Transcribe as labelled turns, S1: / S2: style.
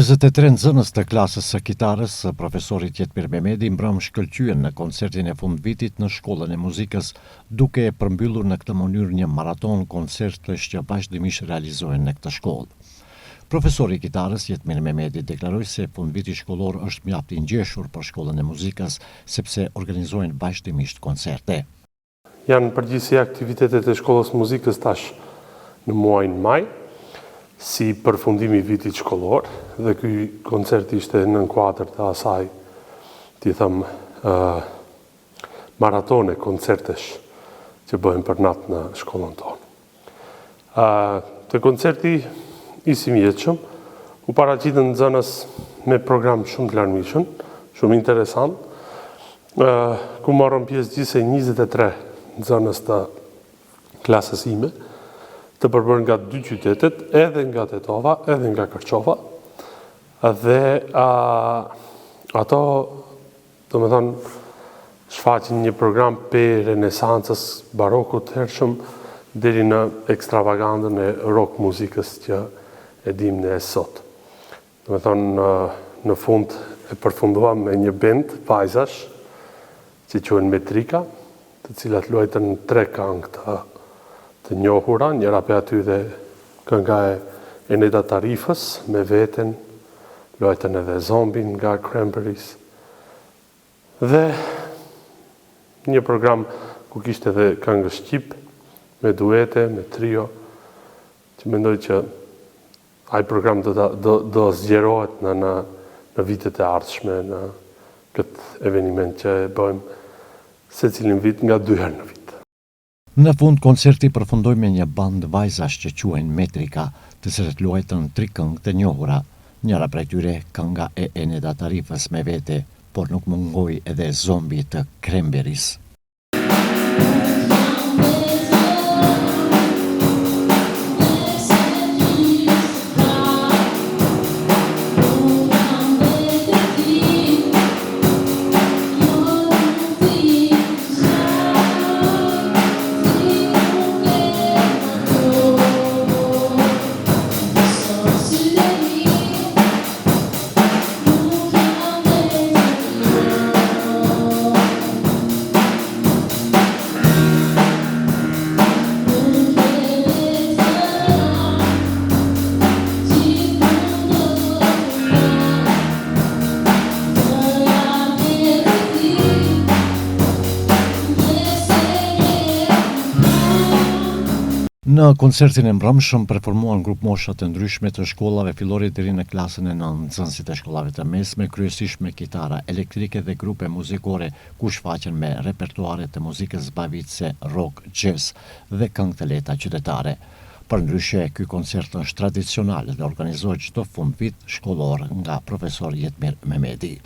S1: 23 nxënës të klasës së kitarës së profesorit Jetmir Mehmedi mbrëm shkëlqyen në koncertin e fundvitit në Shkollën e Muzikës, duke e përmbyllur në këtë mënyrë një maraton koncertësh që vazhdimisht realizohen në këtë shkollë. Profesori i kitarës Jetmir Mehmedi deklaroi se fundviti shkollor është mjaft i ngjeshur për Shkollën e Muzikës sepse organizohen vazhdimisht koncerte.
S2: Janë përgjithësi aktivitetet e Shkollës Muzikës tash në muajin maj, si përfundimi i vitit shkollor, dhe ky koncert ishte në nënkuadër të asaj, ti them, maratone koncertesh që bëhen për natë në shkollën tonë. Të koncerti isim jetëshëm, u paraqitën nxënës me program shumë të larmishëm, shumë interesant, ku morën pjesë gjithsej 23 nxënës të klasës ime, të përbërë nga 2 qytetet, edhe nga Tetova, edhe nga Kërqova, dhe ato, do me thonë, shfaqin një program për renesancës barokut hershëm, deri në ekstravagandën e rock muzikës që e dim ne sot. Do me thonë, në fund e përfunduam me një band, vajzash, që quhen Metrika, të cilat luajtën 3 këngë të njohura, njëra për aty dhe kënga e Eneda Tarifës, me veten, luajtën edhe Zombin nga Cranberries, dhe një program ku kishte edhe këngë shqip, me duete, me trio, që mendoj që ai program do zgjerohet në vitet e ardhshme, në këtë eveniment që e bëjmë se cilin vit nga 2 herë në vit.
S1: Në fund koncerti përfundoi me një band vajzash që quhen Metrika, të cilët luajtën 3 këngë të njohura. Njëra prej tyre kënga e Eneda Tarifës me vete, por nuk mungoi edhe Zombi të Cranberries. Në koncertin e mbrëmshëm performuan grup mosha të ndryshme të shkollave fillore deri në klasën e 9, nxënësit e shkollave të mesme, kryesisht me kitara elektrike dhe grupe muzikore ku shfaqen me repertuare të muzikës zbavitëse, rock, jazz dhe këngë të lehta qytetare. Përndryshe, ky koncert është tradicional dhe organizohet çdo fundvit shkollor nga profesor Jetmir Mehmedi.